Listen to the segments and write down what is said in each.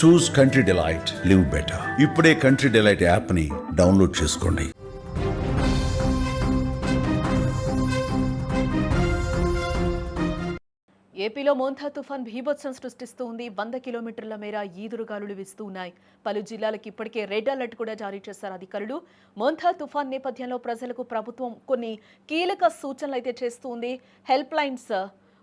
చూస్ country delight, live better. ఇప్పుడే country delight app ని download చేసుకోండి. ఏపీలో మోంథా తుఫాన్ భీభత్సం సృష్టిస్తూ ఉంది. 100 కిలోమీటర్ల మేర ఈదురుగాలులు వీస్తూ ఉన్నాయి. పలు జిల్లాలకు ఇప్పటికే రెడ్ అలర్ట్ కూడా జారీ చేశారు అధికారులు. మోంథా తుఫాన్ నేపథ్యంలో ప్రజలకు ప్రభుత్వం కొన్ని కీలక సూచనలు అయితే చేస్తూ ఉంది. హెల్ప్ లైన్స్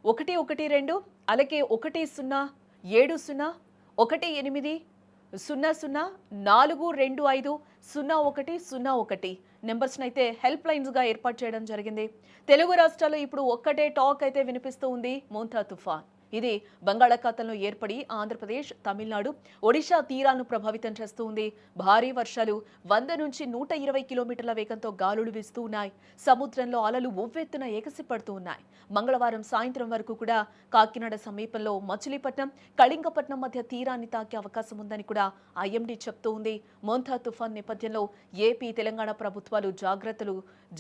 112, అలాగే 1070180042500101 నెంబర్స్ని అయితే హెల్ప్ లైన్స్గా ఏర్పాటు చేయడం జరిగింది. తెలుగు రాష్ట్రాల్లో ఇప్పుడు ఒక్కటే టాక్ అయితే వినిపిస్తూ ఉంది, మోంథా తుఫాన్. ఇది బంగాళాఖాతంలో ఏర్పడి ఆంధ్రప్రదేశ్, తమిళనాడు, ఒడిశా తీరాలను ప్రభావితం చేస్తూ ఉంది. భారీ వర్షాలు 100 నుంచి 120 కిలోమీటర్ల వేగంతో గాలులు వీస్తూ ఉన్నాయి. సముద్రంలో అలలు ఉవ్వెత్తున ఎగసిపడుతూ ఉన్నాయి. మంగళవారం సాయంత్రం వరకు కూడా కాకినాడ సమీపంలో మచిలీపట్నం, కళింగపట్నం మధ్య తీరాన్ని తాకే అవకాశం ఉందని కూడా ఐఎండీ చెప్తూ ఉంది. మోంథా తుఫాన్ నేపథ్యంలో ఏపీ, తెలంగాణ ప్రభుత్వాలు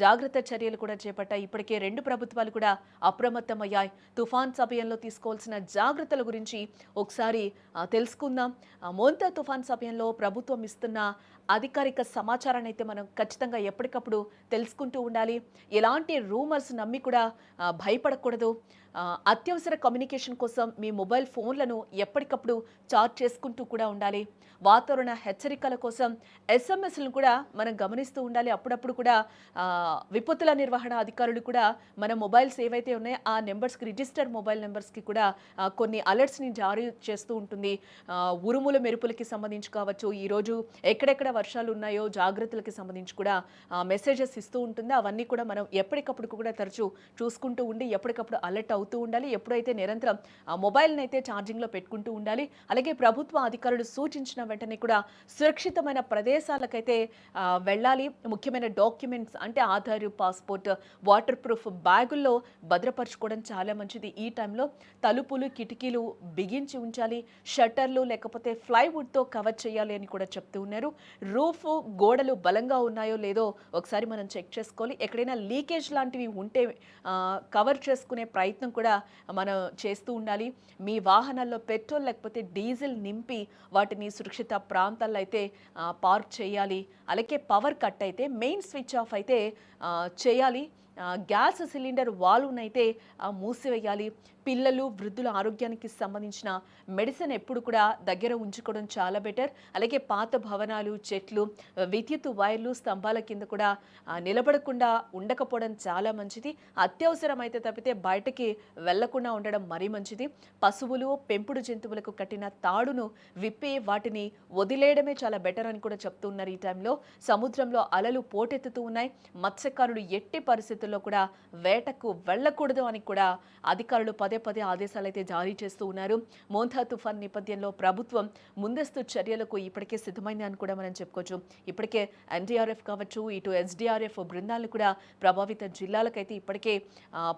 జాగ్రత్త చర్యలు కూడా చేపట్టాయి. ఇప్పటికే 2 ప్రభుత్వాలు కూడా అప్రమత్తమయ్యాయి. తుఫాన్ సమయంలో తీసుకోవాల్సిన జాగ్రత్తల గురించి ఒకసారి తెలుసుకుందాం. మోంథా తుఫాన్ సమయంలో ప్రభుత్వం ఇస్తున్న అధికారిక సమాచారాన్ని అయితే మనం ఖచ్చితంగా ఎప్పటికప్పుడు తెలుసుకుంటూ ఉండాలి. ఎలాంటి రూమర్స్ నమ్మి కూడా భయపడకూడదు. అత్యవసర కమ్యూనికేషన్ కోసం మీ మొబైల్ ఫోన్లను ఎప్పటికప్పుడు చార్జ్ చేసుకుంటూ కూడా ఉండాలి. వాతావరణ హెచ్చరికల కోసం ఎస్ఎంఎస్లను కూడా మనం గమనిస్తూ ఉండాలి. అప్పుడప్పుడు కూడా విపత్తుల నిర్వహణ అధికారులు కూడా మన మొబైల్స్ ఏవైతే ఉన్నాయో ఆ నెంబర్స్కి, రిజిస్టర్డ్ మొబైల్ నెంబర్స్కి కూడా కొన్ని అలర్ట్స్ని జారీ చేస్తూ ఉంటుంది. ఉరుముల మెరుపులకి సంబంధించి కావచ్చు, ఈరోజు ఎక్కడెక్కడ వర్షాలు ఉన్నాయో జాగ్రత్తలకి సంబంధించి కూడా మెసేజెస్ ఇస్తూ ఉంటుంది. అవన్నీ కూడా మనం ఎప్పటికప్పుడు కూడా తరచూ చూసుకుంటూ ఉండి ఎప్పటికప్పుడు అలర్ట్ అవుతూ ఉండాలి. ఎప్పుడైతే నిరంతరం మొబైల్ని అయితే ఛార్జింగ్లో పెట్టుకుంటూ ఉండాలి. అలాగే ప్రభుత్వ అధికారులు సూచించిన వెంటనే కూడా సురక్షితమైన ప్రదేశాలకైతే వెళ్ళాలి. ముఖ్యమైన డాక్యుమెంట్స్ అంటే ఆధార్, పాస్పోర్ట్, వాటర్ ప్రూఫ్ బ్యాగుల్లో భద్రపరచుకోవడం చాలా మంచిది. ఈ టైంలో తలుపులు, కిటికీలు బిగించి ఉంచాలి. షట్టర్లు లేకపోతే ప్లైవుడ్తో కవర్ చేయాలి అని కూడా చెప్తూ ఉన్నారు. రూఫ్, గోడలు బలంగా ఉన్నాయో లేదో ఒకసారి మనం చెక్ చేసుకోవాలి. ఎక్కడైనా లీకేజ్ లాంటివి ఉంటే కవర్ చేసుకునే ప్రయత్నం కూడా మనం చేస్తూ ఉండాలి. మీ వాహనాల్లో పెట్రోల్ లేకపోతే డీజిల్ నింపి వాటిని సురక్షిత ప్రాంతాల్లో అయితే పార్క్ చేయాలి. అలాగే పవర్ కట్ అయితే మెయిన్ స్విచ్ ఆఫ్ అయితే చేయాలి. గ్యాస్ సిలిండర్ వాల్వ్నైతే మూసివేయాలి. పిల్లలు, వృద్ధుల ఆరోగ్యానికి సంబంధించిన మెడిసిన్ ఎప్పుడు కూడా దగ్గర ఉంచుకోవడం చాలా బెటర్. అలాగే పాత భవనాలు, చెట్లు, విద్యుత్ వైర్లు, స్తంభాల కింద కూడా నిలబడకుండా ఉండకపోవడం చాలా మంచిది. అత్యవసరమైతే తప్పితే బయటకి వెళ్లకుండా ఉండడం మరీ మంచిది. పశువులు, పెంపుడు జంతువులకు కట్టిన తాడును విప్పి వాటిని వదిలేయడమే చాలా బెటర్ అని కూడా చెప్తున్నారు. ఈ టైంలో సముద్రంలో అలలు పోటెత్తుతూ ఉన్నాయి. మత్స్యకారులు ఎట్టి పరిస్థితుల్లో కూడా వేటకు వెళ్లకూడదు అని కూడా అధికారులు పదే ఆదేశాలు అయితే జారీ చేస్తూ ఉన్నారు. మోంథా తుఫాన్ నేపథ్యంలో ప్రభుత్వం ముందస్తు చర్యలకు ఇప్పటికే సిద్ధమైంది అని కూడా మనం చెప్పుకోవచ్చు. ఇప్పటికే ఎన్డీఆర్ఎఫ్ కావచ్చు, ఇటు ఎస్డీఆర్ఎఫ్ బృందాలను కూడా ప్రభావిత జిల్లాలకైతే ఇప్పటికే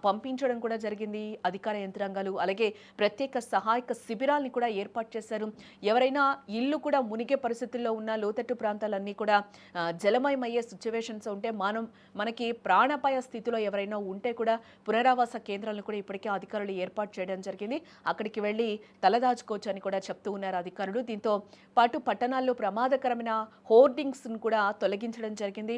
పంపించడం కూడా జరిగింది అధికార యంత్రాంగాలు. అలాగే ప్రత్యేక సహాయక శిబిరాల్ని కూడా ఏర్పాటు చేశారు. ఎవరైనా ఇల్లు కూడా మునిగే పరిస్థితుల్లో ఉన్న లోతట్టు ప్రాంతాలన్నీ కూడా జలమయమయ్యే సిచ్యువేషన్స్ ఉంటే మనకి ప్రాణాపాయ స్థితిలో ఎవరైనా ఉంటే కూడా పునరావాస కేంద్రాలను కూడా ఇప్పటికే అధికారులు ఏర్పాటు చేయడం జరిగింది. అక్కడికి వెళ్ళి తలదాచుకోవచ్చు అని కూడా చెప్తూ ఉన్నారు అధికారులు. దీంతో పాటు పట్టణాల్లో ప్రమాదకరమైన హోర్డింగ్స్ను కూడా తొలగించడం జరిగింది.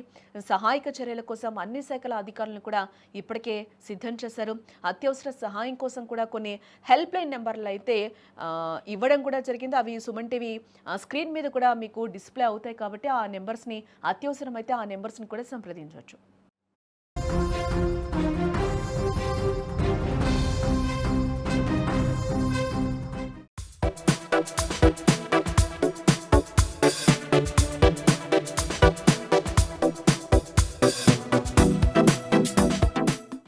సహాయక చర్యల కోసం అన్ని శాఖల అధికారులను కూడా ఇప్పటికే సిద్ధం చేశారు. అత్యవసర సహాయం కోసం కూడా కొన్ని హెల్ప్ లైన్ నెంబర్లు అయితే ఇవ్వడం కూడా జరిగింది. అవి సుమన్ టీవీ స్క్రీన్ మీద కూడా మీకు డిస్ప్లే అవుతాయి కాబట్టి ఆ నెంబర్స్ని అత్యవసరమైతే ఆ నెంబర్స్ని కూడా సంప్రదించవచ్చు.